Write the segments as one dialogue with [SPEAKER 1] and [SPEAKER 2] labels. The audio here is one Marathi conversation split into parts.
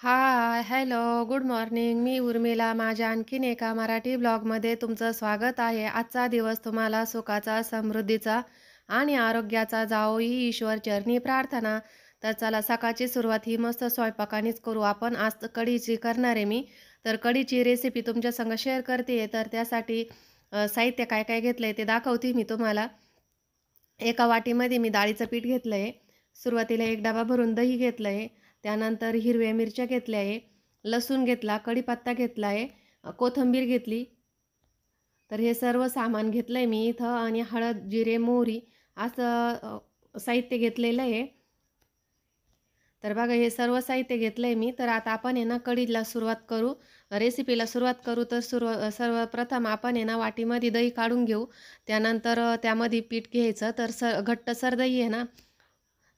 [SPEAKER 1] हाय, हॅलो, गुड मॉर्निंग. मी उर्मिला. माझ्या आणखीन एका मराठी ब्लॉगमध्ये तुमचं स्वागत आहे. आजचा दिवस तुम्हाला सुखाचा, समृद्धीचा आणि आरोग्याचा जावो ही ईश्वर चरणी प्रार्थना. तर चला सकाळची सुरुवात ही मस्त स्वयंपाकानेच करू आपण. आज कढीची करणार आहे मी. तर कढीची रेसिपी तुमच्या संग शेअर करते. तर त्यासाठी साहित्य काय काय घेतलंय ते दाखवते मी तुम्हाला. एका वाटीमध्ये मी डाळीचं पीठ घेतलं आहे. सुरुवातीला एक डबा भरून दही घेतलं आहे. त्यानंतर हिरव्या मिरच्या घेतल्या आहे, लसूण घेतला, कढीपत्ता घेतला आहे, कोथिंबीर घेतली. तर हे सर्व सामान घेतलं आहे मी इथं आणि हळद, जिरे, मोहरी असं साहित्य घेतलेलं आहे. तर बघा हे सर्व साहित्य घेतलं आहे मी. तर आता आपण आहे ना कढीला सुरुवात करू, रेसिपीला सुरुवात करू. तर सर्वप्रथम आपण आहे ना वाटीमध्ये दही काढून घेऊ. त्यानंतर त्यामध्ये पीठ घ्यायचं. तर घट्टसर दही आहे ना,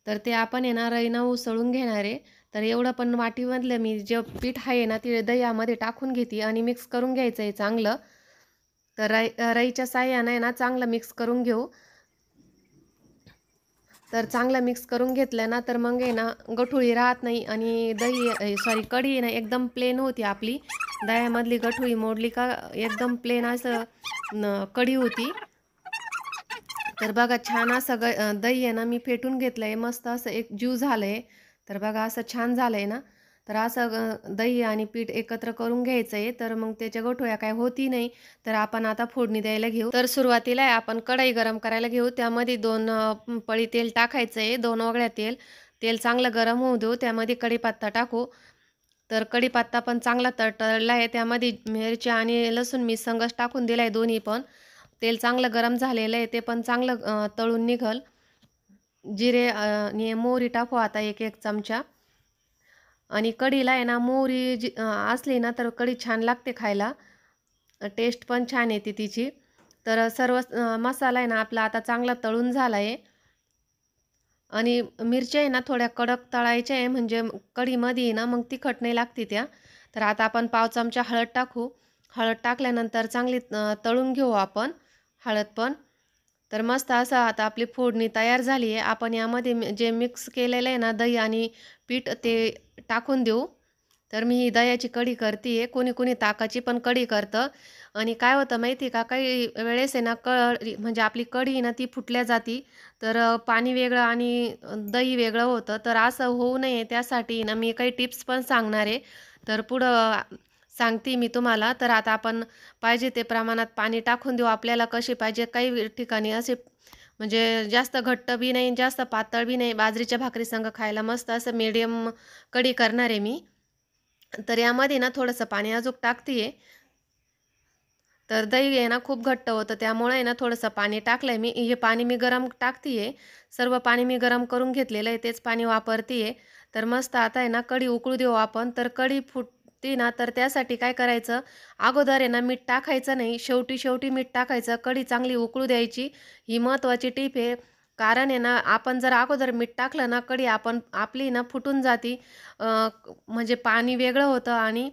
[SPEAKER 1] तर ते आपण आहे ना रईनं उसळून घेणार आहे. तर एवढं पण वाटीमधलं मी जे पीठ आहे ना ते दह्यामध्ये टाकून घेते आणि मिक्स करून घ्यायचं आहे चांगलं. तर रईच्या साह्यानं आहे ना चांगलं मिक्स करून घेऊ. तर चांगलं मिक्स करून घेतलं ना तर मग आहे ना गठुळी राहत नाही आणि कढी आहे ना एकदम प्लेन होती आपली. दह्यामधली गठुळी मोडली का एकदम प्लेन असं कढी होती. तर बघा छान असं दही आहे ना मी फेटून घेतलं आहे, मस्त असं एक जीव झालं आहे. तर बघा असं छान झालं आहे ना. तर असं दही आणि पीठ एकत्र करून घ्यायचं आहे. तर मग त्याच्या गोठोया काय होती नाही. तर आपण आता फोडणी द्यायला घेऊ. तर सुरुवातीला आपण कढई गरम करायला घेऊ. त्यामध्ये 2 पळी तेल टाकायचं आहे, 2 ओगळ्या तेल. तेल चांगलं गरम होऊ देऊ. त्यामध्ये कढीपत्ता टाकू. तर कढीपत्ता पण चांगला तळतळला आहे. त्यामध्ये मिरच्या आणि लसूण मी संगच टाकून दिला आहे दोन्ही पण. तेल चांगलं गरम झालेलं आहे, ते पण चांगलं तळून निघल. जिरे आणि मोहरी टाकू आता 1-1 चमचा. आणि कढीला आहे ना मोहरी असली ना तर कढी छान लागते खायला, टेस्ट पण छान येते तिची. तर सर्व मसाला आहे ना आपला आता चांगला तळून झाला आहे. आणि मिरच्या आहे ना थोड्या कडक तळायच्या आहे, म्हणजे कढीमध्ये ना मग तिखट नाही लागते त्या. तर आता आपण पाव चमचा हळद टाकू. हळद टाकल्यानंतर चांगली तळून घेऊ आपण हळद पण. तर मस्त असं आता आपली फोडणी तयार झाली आहे. आपण यामध्ये जे मिक्स केलेलं आहे ना दही आणि पीठ ते टाकून देऊ. तर मी ही दह्याची कढी करते आहे. कोणी कोणी ताकाची पण कढी करतं. आणि काय होतं माहिती का, काही वेळेस आहे ना म्हणजे आपली कढी आहे ना ती फुटल्या जाती. तर पाणी वेगळं आणि दही वेगळं होतं. तर असं होऊ नये त्यासाठी ना मी काही टिप्स पण सांगणार आहे. तर पुढं सांगते मी तुम्हाला. तर आता आपण पाहिजे ते प्रमाणात पाणी टाकून देऊ. आपल्याला कशी पाहिजे, काही ठिकाणी असे म्हणजे जास्त घट्ट बी नाही, जास्त पातळ बी नाही. बाजरीच्या भाकरी संग खायला मस्त असं मीडियम कढी करणार आहे मी. तर यामध्ये ना थोडंसं पाणी अजून टाकते. तर दही आहे ना खूप घट्ट होतं, त्यामुळे आहे ना थोडंसं पाणी टाकलं आहे मी. हे पाणी मी गरम टाकते आहे. सर्व पाणी मी गरम करून घेतलेलं आहे, तेच पाणी वापरते आहे. तर मस्त आता आहे ना कढी उकळू देऊ आपण. तर कढी फुटते ना तर त्यासाठी काय करायचं, अगोदर आहे ना मीठ टाकायचं नाही, शेवटी शेवटी मीठ टाकायचं. कढी चांगली उकळू द्यायची. ही महत्त्वाची टीप आहे. कारण आहे ना आपण जर अगोदर मीठ टाकलं ना कढी आपली ना फुटून जाती. म्हणजे पाणी वेगळं होतं आणि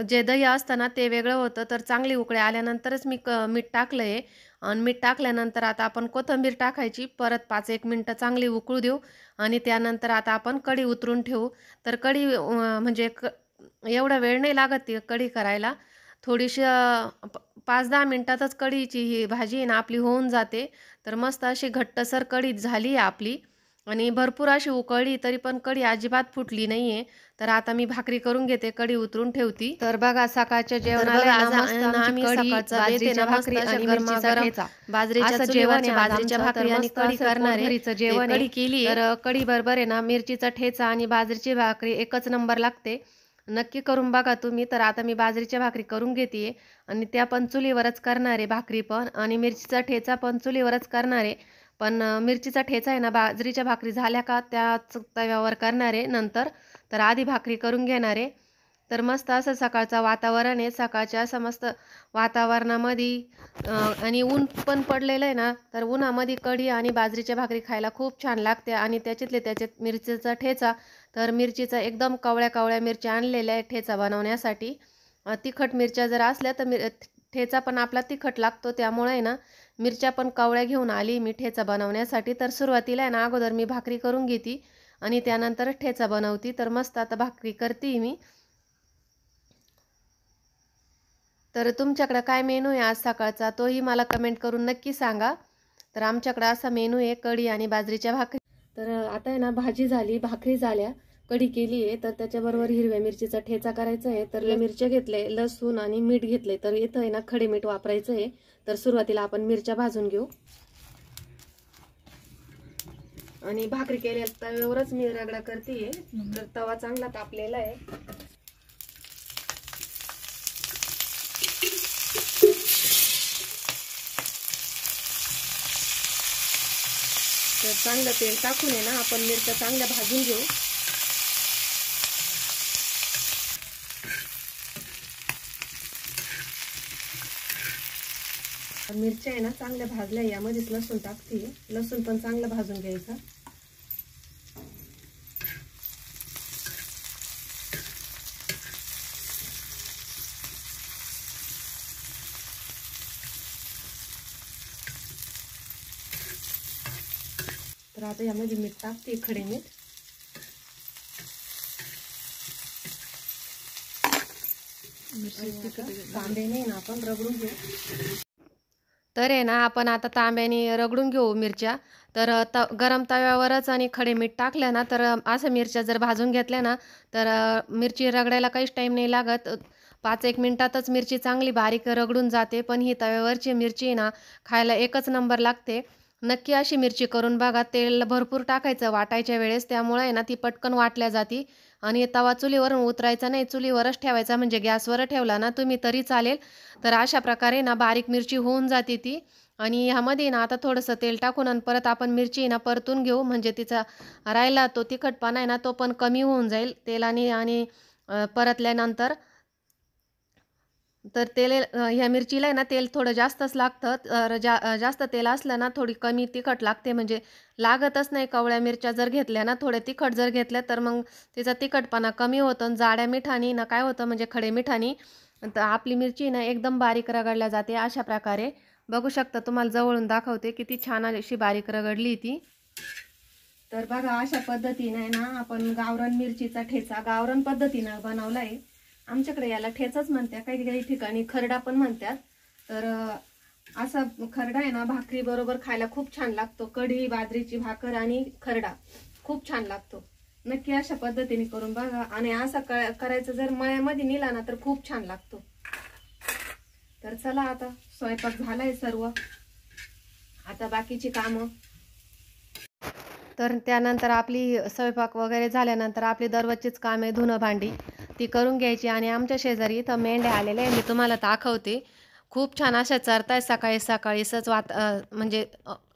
[SPEAKER 1] जे दही असतं ना ते वेगळं होतं. तर चांगली उकळी आल्यानंतरच मी मीठ टाकलं आहे. आणि मीठ टाकल्यानंतर आता आपण कोथिंबीर टाकायची. परत 5-1 मिनटं चांगली उकळू देऊ आणि त्यानंतर आता आपण कढी उतरून ठेवू. तर कढी म्हणजे एवढा वेळ नाही लागत ती कढी करायला. थोडीशी 5-10 मिनिटातच कढीची ही भाजी आहे ना आपली होऊन जाते. तर मस्त अशी घट्टसर कढी झाली आहे आपली आणि भरपूर अशी उकळली तरी पण कढी अजिबात फुटली नाही आहे. तर आता मी भाकरी करून घेते, कढी उतरून ठेवती. तर बघा सकाळच्या जेवणाला आहे ना मस्त आम्ही सकाळचा बेत आहे ना मस्त अशा गरमागरम बाजरीच्या चुलीवर आहे बाजरीच्या भाकरी आणि कढी करणार आहे. जेवण कढी केली. तर कढी बरोबर आहे ना मिरचीचा ठेचा आणि बाजरीची भाकरी एकच नंबर लागते. नक्की करून बघा तुम्ही. तर आता मी बाजरीच्या भाकरी करून घेते आणि त्या पण चुलीवरच करणार आहे भाकरी पण, आणि मिरचीचा ठेचा पण चुलीवरच करणार आहे. पण मिरचीचा ठेचा आहे ना बाजरीच्या भाकरी झाल्या का त्याच तव्यावर करणार आहे नंतर. तर आधी भाकरी करून घेणार आहे. तर मस्त असं सकाळचं वातावरण आहे. सकाळच्या असं मस्त वातावरणामध्ये आणि ऊन पण पडलेलं आहे ना, तर उन्हामध्ये कढी आणि बाजरीच्या भाकरी खायला खूप छान लागते. आणि त्याच्यात मिरचीचा ठेचा. तर मिरचीचा एकदम कवळ्या कवळ्या मिरच्या आणलेल्या आहेत ठेचा बनवण्यासाठी. तिखट मिरच्या जर असल्या तर ठेचा पण आपला तिखट लागतो, त्यामुळे आहे ना मिरच्या पण कवळ्या घेऊन आली मी ठेचा बनवण्यासाठी. तर सुरुवातीला आहे ना अगोदर मी भाकरी करून घेते आणि त्यानंतर ठेचा बनवती. तर मस्त आता भाकरी करते मी. तर तुमच्याकडे काय मेनू आहे आज सकाळचा तोही मला कमेंट करून नक्की सांगा. तर आमच्याकडे असा मेनू आहे कढी आणि बाजरीच्या भाकरी. तर आता आहे ना भाजी झाली, भाकरी झाल्या, कढी केली आहे. तर त्याच्याबरोबर हिरव्या मिरचीचा ठेचा करायचा आहे. तर मिरच्या घेतले, लसूण आणि मीठ घेतले. तर इथं आहे ना खडे मीठ वापरायचं आहे. तर सुरुवातीला आपण मिरच्या भाजून घेऊ. आणि भाकरी केल्या तव्यावरच मी रगडा करते. तर तवा चांगला तापलेला आहे. तर चांगलं तेल टाकून आहे ना आपण मिरच्या चांगल्या भाजून घेऊ. मिरच्या आहे ना चांगल्या भाजल्या. यामध्येच लसूण टाकते. लसूण पण चांगलं भाजून घ्यायचं. तर आता यामध्ये मीठ टाकते, खडे मीठ. तांब्याने ना आपण रगडून घेऊ. तर आहे ना आपण आता तांब्याने रगडून घेऊ मिरच्या. तर गरम तव्यावरच आणि खडे मीठ टाकलं ना तर असं मिरच्या जर भाजून घेतल्या ना तर मिरची रगडायला काहीच टाईम नाही लागत. 5-1 मिनिटातच मिरची चांगली बारीक रगडून जाते. पण ही तव्यावरची मिरची ना खायला एकच नंबर लागते. नक्की अशी मिरची करून बघा. तेल भरपूर टाकायचं वाटायच्या वेळेस, त्यामुळे आहे ना ती पटकन वाटल्या जाती. आणि तवा चुलीवरून उतरायचा नाही, चुलीवरच ठेवायचा. म्हणजे गॅसवर ठेवला ना तुम्ही तरी चालेल. तर अशा प्रकारे ना बारीक मिरची होऊन जाते ती. आणि ह्यामध्ये ना आता थोडंसं तेल टाकून आणि परत आपण मिरची ना परतून घेऊ. म्हणजे तिचा राहिला तो तिखटपणा आहे ना तो पण कमी होऊन जाईल तेलाने आणि परतल्यानंतर. तर तेल ह्या मिरचीला आहे ना तेल थोडं जास्तच लागतं. तर जास्त तेल असलं ना थोडी कमी तिखट लागते. म्हणजे लागतच नाही. कवळ्या मिरच्या जर घेतल्या ना थोड्या तिखट जर घेतल्या तर मग तिचा तिखटपणा कमी होतं. जाड्या मिठानी ना काय होतं म्हणजे खडे मिठानी तर आपली मिरची ना एकदम बारीक रगडल्या जाते. अशा प्रकारे बघू शकता, तुम्हाला जवळून दाखवते किती छान अशी बारीक रगडली ती. तर बघा अशा पद्धतीने ना आपण गावरान मिरचीचा ठेचा गावरान पद्धतीने बनवला आहे. आमच्याकडे याला ठेचाच म्हणतात, काही काही ठिकाणी खरडा पण म्हणतात. तर असा खरडा आहे ना भाकरी बरोबर खायला खूप छान लागतो. कढी, बाजरीची भाकर आणि खरडा खूप छान लागतो. नक्की अशा पद्धतीने करून बघा. आणि असा करायचं जर मळ्यामध्ये नेला ना तर खूप छान लागतो. तर चला आता स्वयंपाक झालाय सर्व. आता बाकीची कामं. तर त्यानंतर आपली स्वयंपाक वगैरे झाल्यानंतर आपली दररोजचीच कामे धुणं भांडी ती करून घ्यायची. आणि आमच्या शेजारी इथं मेंढ्या आलेल्या आहे, मी तुम्हाला दाखवते. खूप छान अशा चरताय सकाळी सकाळी असंच म्हणजे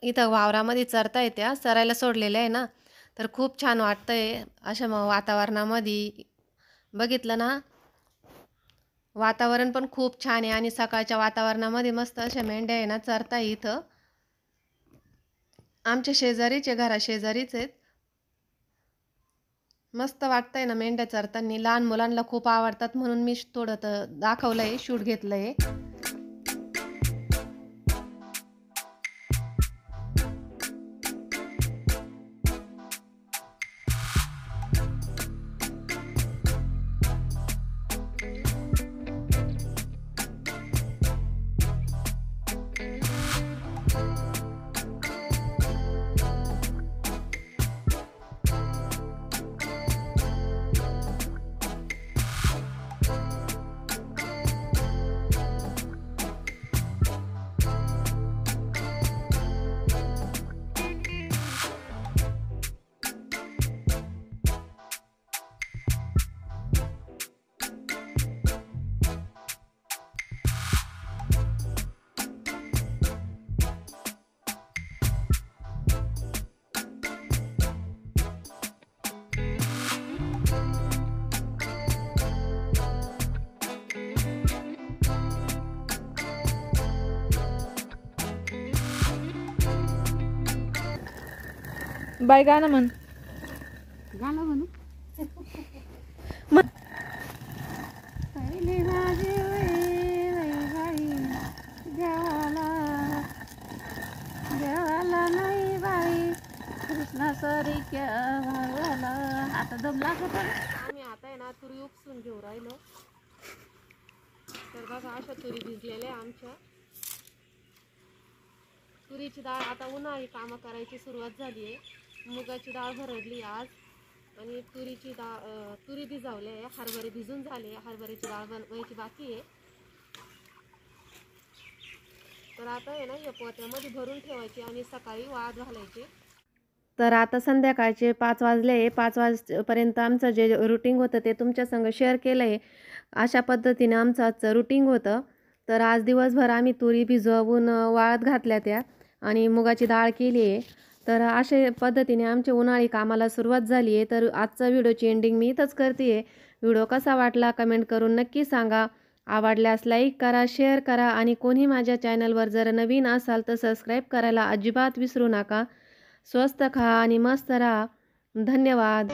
[SPEAKER 1] इथं वावरामध्ये चरताय. त्या चरायला सोडलेल्या आहे ना. तर खूप छान वाटतंय अशा वातावरणामध्ये. बघितलं ना, वातावरण पण खूप छान आहे. आणि सकाळच्या वातावरणामध्ये मस्त अशा मेंढ्या आहे ना चरताय इथं. आमच्या शेजारीचे घरा शेजारीच आहेत. मस्त वाटतंय ना मेंढ्या चरताना. लहान मुलांना खूप आवडतात म्हणून मी थोडं दाखवलंय, शूट घेतलंय.
[SPEAKER 2] बाय गाणं म्हण.
[SPEAKER 3] गाणं म्हणू. पहिली माझी देवाला नाही बाई कृष्णा सारख्या भावाला दम लागत आहे.
[SPEAKER 1] आम्ही आता आहे ना तुरी उपसून घेऊ राहिलो. तर बघा अशा तुरी भिजलेल्या आहे आमच्या. तुरीची डाळ आता उन्हाळी कामं करायची सुरुवात झाली आहे. मुगाची डाळ भरडली आज आणि तुरी भिजवले आहे. हरभरे भिजून झाले. हरभऱ्याची डाळ बनवायची बाकी आहे. तर आता आहे ना या पोत्यामध्ये भरून ठेवायची आणि सकाळी वाळत घालायची. तर आता संध्याकाळचे 5 वाजले. 5 वाजपर्यंत आमचं जे रुटीन होतं ते तुमच्या संग शेअर केलं आहे. अशा पद्धतीने आमचं आजचं रुटीन होतं. तर आज दिवसभर आम्ही तुरी भिजवून वाळत घातल्या त्या आणि मुगाची डाळ केली आहे. तर अशा पद्धतीने आमच्या उन्हाळी कामाला सुरुवात झाली आहे. तर आजचा व्हिडिओची एंडिंग मी इथंच करते आहे. व्हिडिओ कसा वाटला कमेंट करून नक्की सांगा. आवडल्यास लाईक करा, शेअर करा आणि कोणी माझ्या चॅनलवर जर नवीन असाल तर सबस्क्राईब करायला अजिबात विसरू नका. स्वस्त खा आणि मस्त राहा. धन्यवाद.